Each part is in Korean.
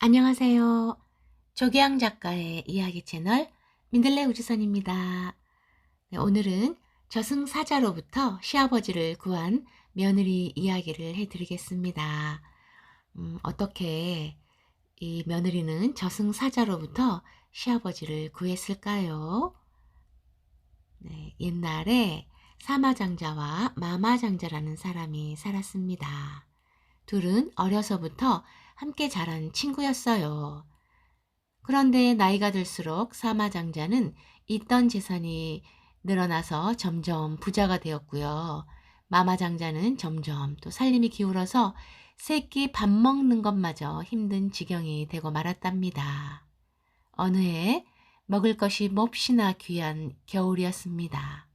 안녕하세요. 조계양 작가의 이야기 채널 민들레 우주선입니다. 네, 오늘은 저승사자로부터 시아버지를 구한 며느리 이야기를 해드리겠습니다. 어떻게 이 며느리는 저승사자로부터 시아버지를 구했을까요? 네, 옛날에 사마장자와 마마장자라는 사람이 살았습니다. 둘은 어려서부터 함께 자란 친구였어요. 그런데 나이가 들수록 사마장자는 있던 재산이 늘어나서 점점 부자가 되었고요. 마마장자는 점점 또 살림이 기울어서 새끼 밥 먹는 것마저 힘든 지경이 되고 말았답니다. 어느 해 먹을 것이 몹시나 귀한 겨울이었습니다.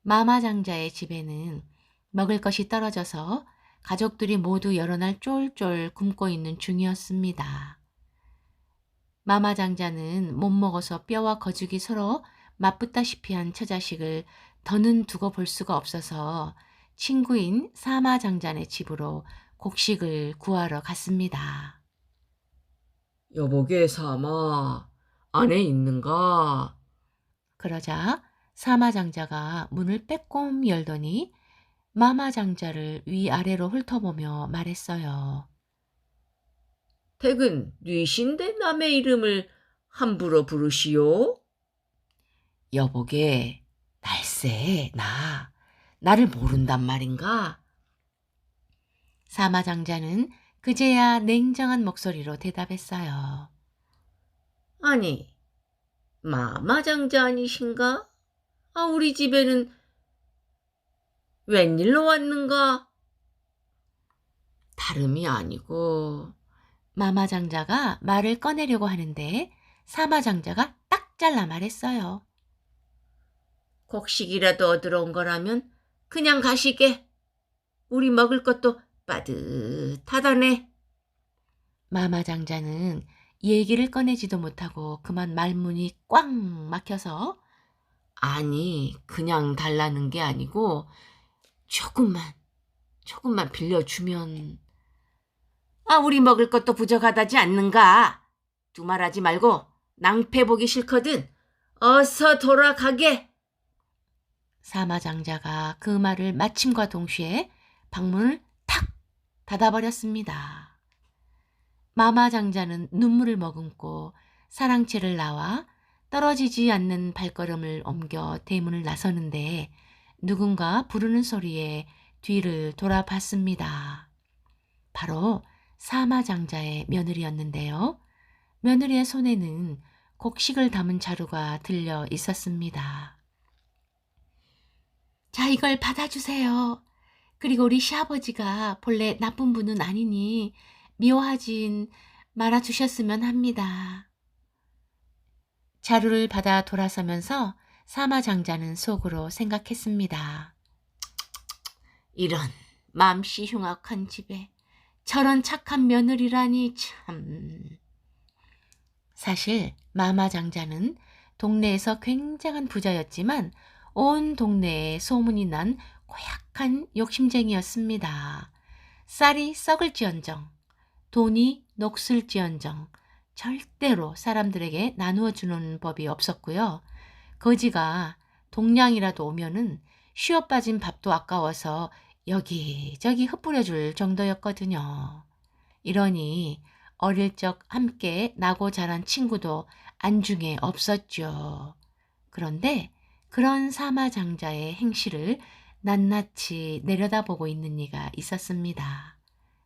마마장자의 집에는 먹을 것이 떨어져서 가족들이 모두 여러 날 쫄쫄 굶고 있는 중이었습니다. 마마장자는 못 먹어서 뼈와 거죽이 서로 맞붙다시피 한 처자식을 더는 두고 볼 수가 없어서 친구인 사마장자네 집으로 곡식을 구하러 갔습니다. 여보게 사마, 안에 있는가? 그러자 사마장자가 문을 빼꼼 열더니 마마장자를 위아래로 훑어보며 말했어요. 댁은 뉘신데 남의 이름을 함부로 부르시오? 여보게, 날쌔 나를 모른단 말인가? 사마장자는 그제야 냉정한 목소리로 대답했어요. 아니, 마마장자 아니신가? 우리 집에는 웬일로 왔는가? 다름이 아니고, 마마장자가 말을 꺼내려고 하는데 사마장자가 딱 잘라 말했어요. 곡식이라도 얻으러 온 거라면 그냥 가시게. 우리 먹을 것도 빠듯하다네. 마마장자는 얘기를 꺼내지도 못하고 그만 말문이 꽉 막혀서 아니, 그냥 달라는 게 아니고 조금만 빌려주면. 우리 먹을 것도 부족하다지 않는가? 두말하지 말고 낭패 보기 싫거든. 어서 돌아가게. 사마장자가 그 말을 마침과 동시에 방문을 탁 닫아버렸습니다. 마마장자는 눈물을 머금고 사랑채를 나와 떨어지지 않는 발걸음을 옮겨 대문을 나서는데 누군가 부르는 소리에 뒤를 돌아봤습니다. 바로 사마장자의 며느리였는데요. 며느리의 손에는 곡식을 담은 자루가 들려 있었습니다. 자, 이걸 받아주세요. 그리고 우리 시아버지가 본래 나쁜 분은 아니니 미워하진 말아주셨으면 합니다. 자루를 받아 돌아서면서 사마장자는 속으로 생각했습니다. 이런 맘씨 흉악한 집에 저런 착한 며느리라니 참. 사실 마마장자는 동네에서 굉장한 부자였지만 온 동네에 소문이 난 고약한 욕심쟁이였습니다. 쌀이 썩을지언정, 돈이 녹슬지언정 절대로 사람들에게 나누어 주는 법이 없었고요. 거지가 동량이라도 오면은 쉬어 빠진 밥도 아까워서 여기저기 흩뿌려 줄 정도였거든요. 이러니 어릴 적 함께 나고 자란 친구도 안중에 없었죠. 그런데 그런 사마장자의 행실을 낱낱이 내려다보고 있는 이가 있었습니다.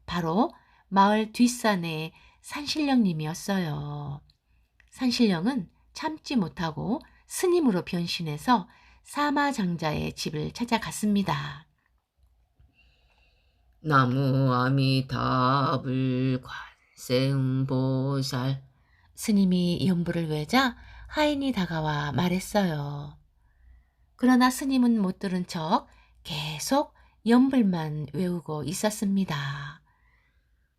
바로 마을 뒷산의 산신령님이었어요. 산신령은 참지 못하고 스님으로 변신해서 사마장자의 집을 찾아갔습니다. 나무 아미타불 관세음보살. 스님이 연부를 외자 하인이 다가와 말했어요. 그러나 스님은 못 들은 척 계속 연불만 외우고 있었습니다.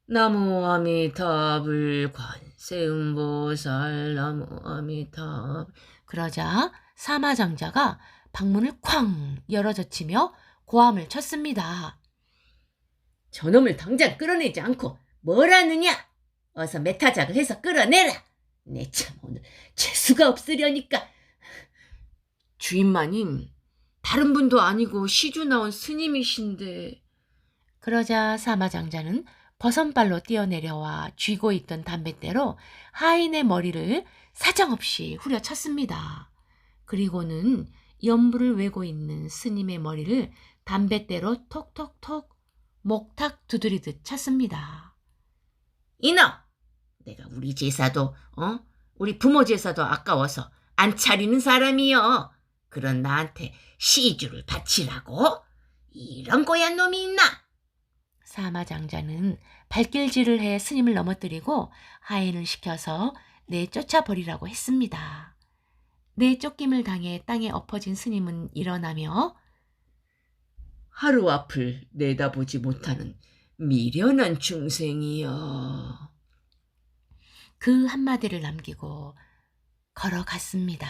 나무 아미타불 관세음보살 나무 아미타불. 그러자 사마장자가 방문을 쾅 열어젖히며 고함을 쳤습니다. 저놈을 당장 끌어내지 않고 뭘 하느냐? 어서 메타작을 해서 끌어내라. 내 참 오늘 재수가 없으려니까. 주인마님, 다른 분도 아니고 시주 나온 스님이신데. 그러자 사마장자는 버선발로 뛰어내려와 쥐고 있던 담뱃대로 하인의 머리를 사정없이 후려쳤습니다. 그리고는 연불을 외고 있는 스님의 머리를 담뱃대로 톡톡톡 목탁 두드리듯 쳤습니다. 이놈! 내가 우리 제사도 우리 부모 제사도 아까워서 안 차리는 사람이여. 그런 나한테 시주를 바치라고? 이런 고얀 놈이 있나? 사마장자는 발길질을 해 스님을 넘어뜨리고 하인을 시켜서 내쫓아버리라고 했습니다. 내쫓김을 당해 땅에 엎어진 스님은 일어나며 하루 앞을 내다보지 못하는 미련한 중생이여. 그 한마디를 남기고 걸어갔습니다.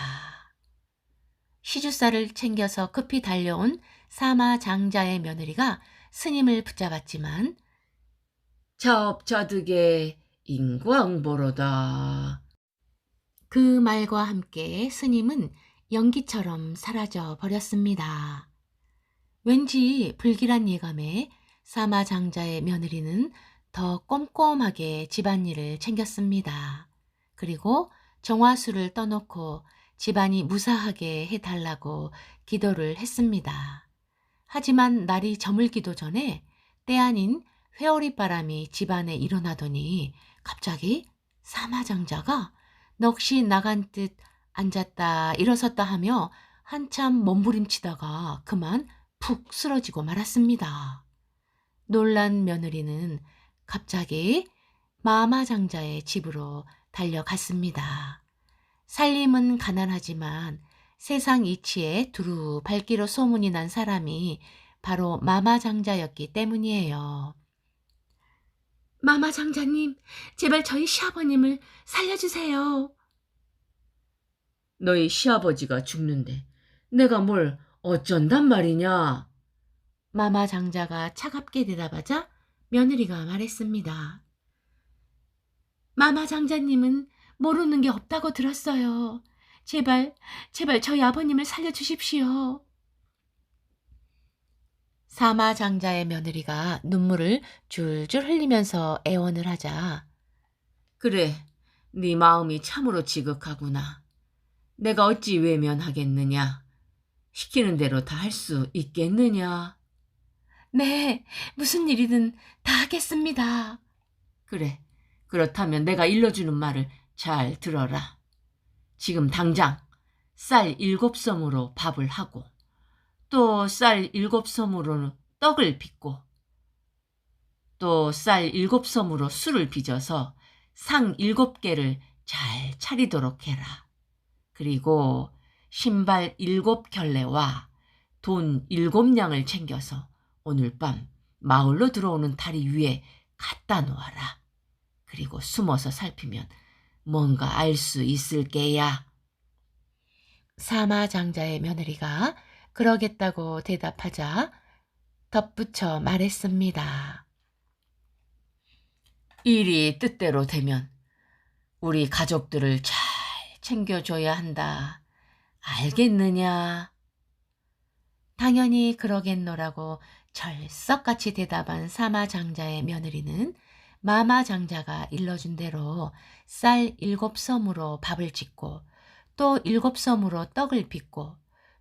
시주살을 챙겨서 급히 달려온 사마장자의 며느리가 스님을 붙잡았지만 자업자득의 인과응보로다. 그 말과 함께 스님은 연기처럼 사라져 버렸습니다. 왠지 불길한 예감에 사마장자의 며느리는 더 꼼꼼하게 집안일을 챙겼습니다. 그리고 정화수를 떠놓고 집안이 무사하게 해달라고 기도를 했습니다. 하지만 날이 저물기도 전에 때 아닌 회오리 바람이 집안에 일어나더니 갑자기 사마장자가 넋이 나간 듯 앉았다 일어섰다 하며 한참 몸부림치다가 그만 푹 쓰러지고 말았습니다. 놀란 며느리는 갑자기 마마장자의 집으로 달려갔습니다. 살림은 가난하지만 세상 이치에 두루 밟기로 소문이 난 사람이 바로 마마장자였기 때문이에요. 마마장자님, 제발 저희 시아버님을 살려주세요. 너희 시아버지가 죽는데 내가 뭘 어쩐단 말이냐? 마마장자가 차갑게 대답하자 며느리가 말했습니다. 마마장자님은 모르는 게 없다고 들었어요. 제발 저희 아버님을 살려주십시오. 사마장자의 며느리가 눈물을 줄줄 흘리면서 애원을 하자 그래, 네 마음이 참으로 지극하구나. 내가 어찌 외면하겠느냐? 시키는 대로 다 할 수 있겠느냐? 네, 무슨 일이든 다 하겠습니다. 그래, 그렇다면 내가 일러주는 말을 잘 들어라. 지금 당장 쌀 7섬으로 밥을 하고 또 쌀 7섬으로 떡을 빚고 또 쌀 7섬으로 술을 빚어서 상 7개를 잘 차리도록 해라. 그리고 신발 7켤레와 돈 7냥을 챙겨서 오늘 밤 마을로 들어오는 다리 위에 갖다 놓아라. 그리고 숨어서 살피면 뭔가 알 수 있을 게야. 사마장자의 며느리가 그러겠다고 대답하자 덧붙여 말했습니다. 일이 뜻대로 되면 우리 가족들을 잘 챙겨줘야 한다. 알겠느냐? 당연히 그러겠노라고 철석같이 대답한 사마장자의 며느리는 마마장자가 일러준 대로 쌀 7섬으로 밥을 짓고 또 7섬으로 떡을 빚고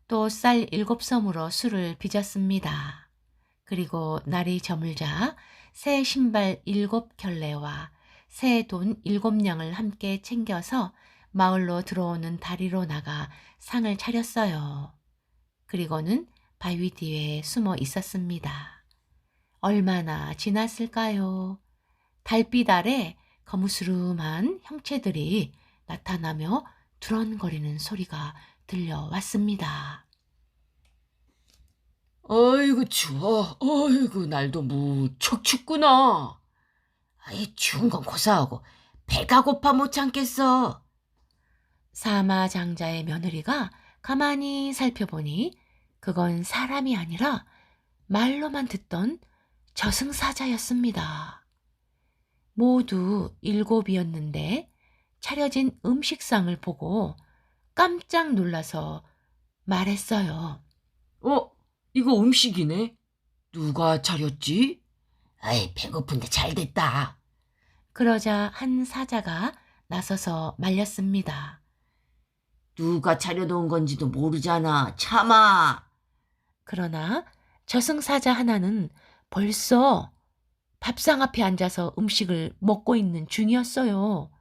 또 쌀 7섬으로 술을 빚었습니다. 그리고 날이 저물자 새 신발 7켤레와 새 돈 7냥을 함께 챙겨서 마을로 들어오는 다리로 나가 상을 차렸어요. 그리고는 바위 뒤에 숨어 있었습니다. 얼마나 지났을까요? 달빛 아래 거무스름한 형체들이 나타나며 두런거리는 소리가 들려왔습니다. 아이고 추워. 아이고 날도 무척 춥구나. 아이 추운 건 고사하고 배가 고파 못 참겠어. 사마장자의 며느리가 가만히 살펴보니 그건 사람이 아니라 말로만 듣던 저승사자였습니다. 모두 7이었는데 차려진 음식상을 보고 깜짝 놀라서 말했어요. 이거 음식이네. 누가 차렸지? 아이, 배고픈데 잘 됐다. 그러자 한 사자가 나서서 말렸습니다. 누가 차려놓은 건지도 모르잖아. 참아. 그러나 저승사자 하나는 벌써 밥상 앞에 앉아서 음식을 먹고 있는 중이었어요.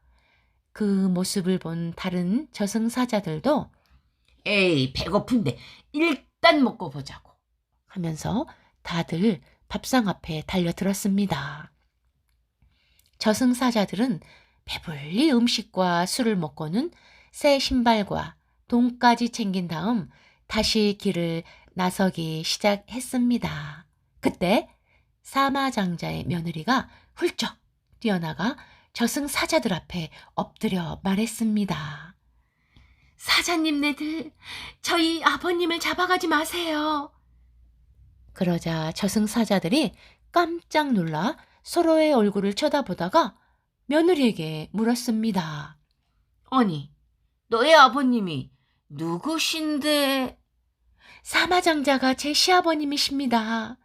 그 모습을 본 다른 저승사자들도 에이, 배고픈데 일단 먹고 보자고. 하면서 다들 밥상 앞에 달려들었습니다. 저승사자들은 배불리 음식과 술을 먹고는 새 신발과 돈까지 챙긴 다음 다시 길을 나서기 시작했습니다. 그때 사마장자의 며느리가 훌쩍 뛰어나가 저승사자들 앞에 엎드려 말했습니다. 사자님네들, 저희 아버님을 잡아가지 마세요. 그러자 저승사자들이 깜짝 놀라 서로의 얼굴을 쳐다보다가 며느리에게 물었습니다. 아니, 너의 아버님이 누구신데? 사마장자가 제 시아버님이십니다.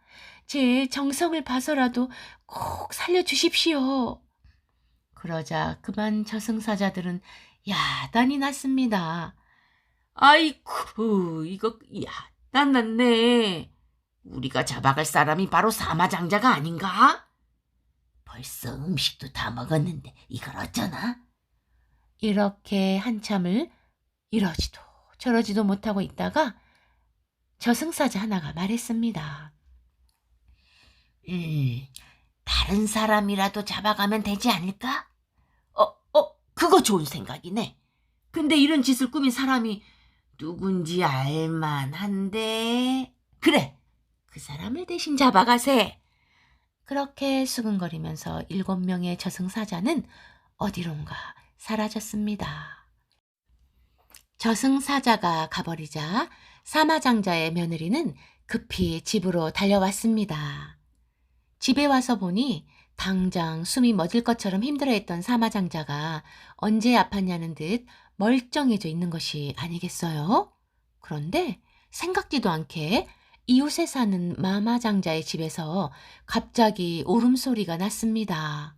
제 정성을 봐서라도 꼭 살려주십시오. 그러자 그만 저승사자들은 야단이 났습니다. 아이쿠, 이거 야단났네. 우리가 잡아갈 사람이 바로 사마장자가 아닌가? 벌써 음식도 다 먹었는데 이걸 어쩌나? 이렇게 한참을 이러지도 저러지도 못하고 있다가 저승사자 하나가 말했습니다. 다른 사람이라도 잡아가면 되지 않을까? 그거 좋은 생각이네. 근데 이런 짓을 꾸민 사람이 누군지 알만한데. 그래, 그 사람을 대신 잡아가세. 그렇게 수근거리면서 7명의 저승사자는 어디론가 사라졌습니다. 저승사자가 가버리자 사마장자의 며느리는 급히 집으로 달려왔습니다. 집에 와서 보니 당장 숨이 멎을 것처럼 힘들어했던 사마장자가 언제 아팠냐는 듯 멀쩡해져 있는 것이 아니겠어요? 그런데 생각지도 않게 이웃에 사는 마마장자의 집에서 갑자기 울음소리가 났습니다.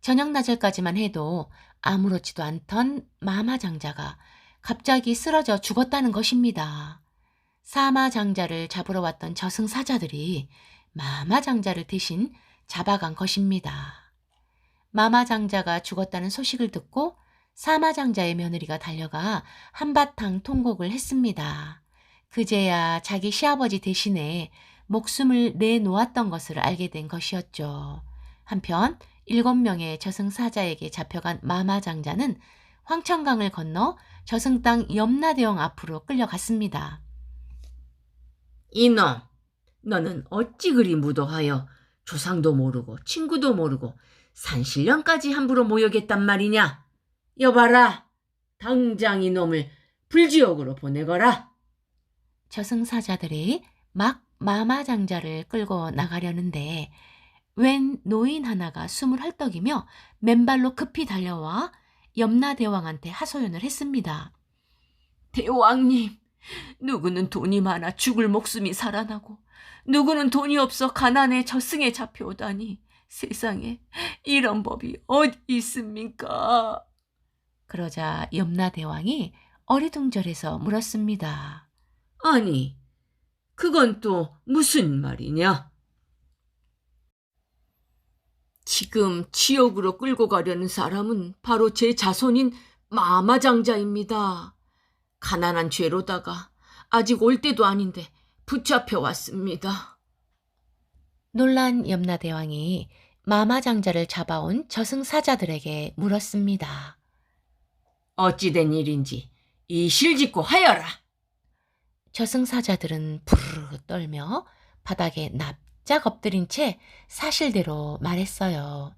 저녁 낮을까지만 해도 아무렇지도 않던 마마장자가 갑자기 쓰러져 죽었다는 것입니다. 사마장자를 잡으러 왔던 저승사자들이 마마장자를 대신 잡아간 것입니다. 마마장자가 죽었다는 소식을 듣고 사마장자의 며느리가 달려가 한바탕 통곡을 했습니다. 그제야 자기 시아버지 대신에 목숨을 내놓았던 것을 알게 된 것이었죠. 한편 7명의 저승사자에게 잡혀간 마마장자는 황천강을 건너 저승땅 염라대왕 앞으로 끌려갔습니다. 이놈, 너는 어찌 그리 무도하여 조상도 모르고 친구도 모르고 산신령까지 함부로 모욕했단 말이냐? 여봐라, 당장 이놈을 불지옥으로 보내거라. 저승사자들이 막 마마장자를 끌고 나가려는데 웬 노인 하나가 숨을 헐떡이며 맨발로 급히 달려와 염라대왕한테 하소연을 했습니다. 대왕님, 누구는 돈이 많아 죽을 목숨이 살아나고 누구는 돈이 없어 가난해 저승에 잡혀오다니 세상에 이런 법이 어디 있습니까? 그러자 염라대왕이 어리둥절해서 물었습니다. 아니, 그건 또 무슨 말이냐? 지금 지옥으로 끌고 가려는 사람은 바로 제 자손인 마마장자입니다. 가난한 죄로다가 아직 올 때도 아닌데 붙잡혀 왔습니다. 놀란 염라대왕이 마마장자를 잡아온 저승사자들에게 물었습니다. 어찌된 일인지 이실직고 하여라. 저승사자들은 부르르 떨며 바닥에 납작 엎드린 채 사실대로 말했어요.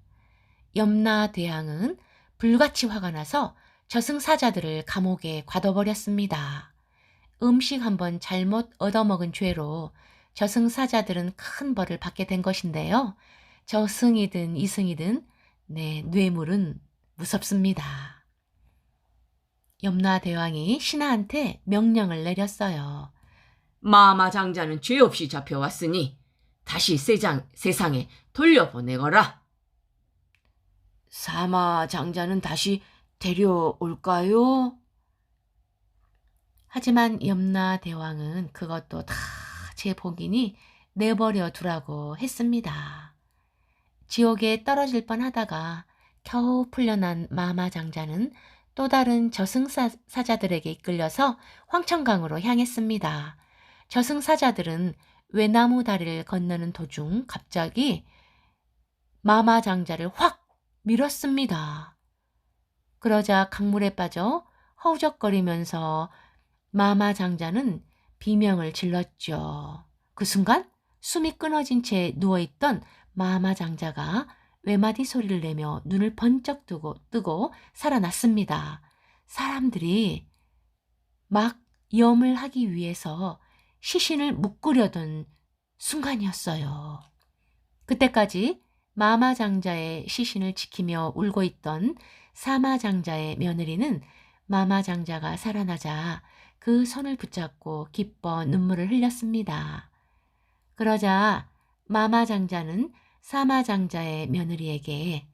염라대왕은 불같이 화가 나서 저승사자들을 감옥에 가둬버렸습니다. 음식 한번 잘못 얻어먹은 죄로 저승사자들은 큰 벌을 받게 된 것인데요. 저승이든 이승이든 네, 뇌물은 무섭습니다. 염라대왕이 신하한테 명령을 내렸어요. 마마 장자는 죄 없이 잡혀왔으니 다시 세상에 돌려보내거라. 사마 장자는 다시 데려올까요? 하지만 염라대왕은 그것도 다 제 복이니 내버려 두라고 했습니다. 지옥에 떨어질 뻔하다가 겨우 풀려난 마마 장자는 또 다른 저승사자들에게 이끌려서 황천강으로 향했습니다. 저승사자들은 외나무 다리를 건너는 도중 갑자기 마마 장자를 확 밀었습니다. 그러자 강물에 빠져 허우적거리면서 마마 장자는 비명을 질렀죠. 그 순간 숨이 끊어진 채 누워있던 마마 장자가 외마디 소리를 내며 눈을 번쩍 뜨고 살아났습니다. 사람들이 막 염을 하기 위해서 시신을 묶으려던 순간이었어요. 그때까지 마마 장자의 시신을 지키며 울고 있던 사마 장자의 며느리는 마마 장자가 살아나자 그 손을 붙잡고 기뻐 눈물을 흘렸습니다. 그러자 마마 장자는 사마 장자의 며느리에게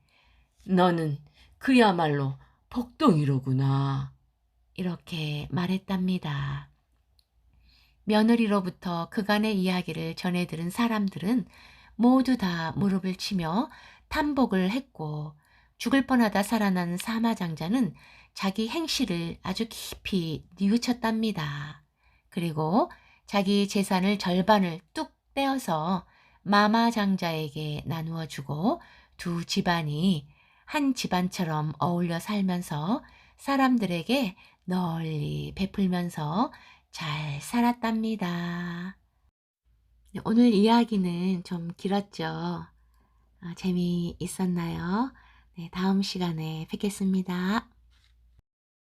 너는 그야말로 복덩이로구나 이렇게 말했답니다. 며느리로부터 그간의 이야기를 전해 들은 사람들은 모두 다 무릎을 치며 탄복을 했고 죽을 뻔하다 살아난 사마 장자는 자기 행실을 아주 깊이 뉘우쳤답니다. 그리고 자기 재산을 절반을 뚝 떼어서 마마 장자에게 나누어 주고 두 집안이 한 집안처럼 어울려 살면서 사람들에게 널리 베풀면서 잘 살았답니다. 네, 오늘 이야기는 좀 길었죠. 재미있었나요? 네, 다음 시간에 뵙겠습니다.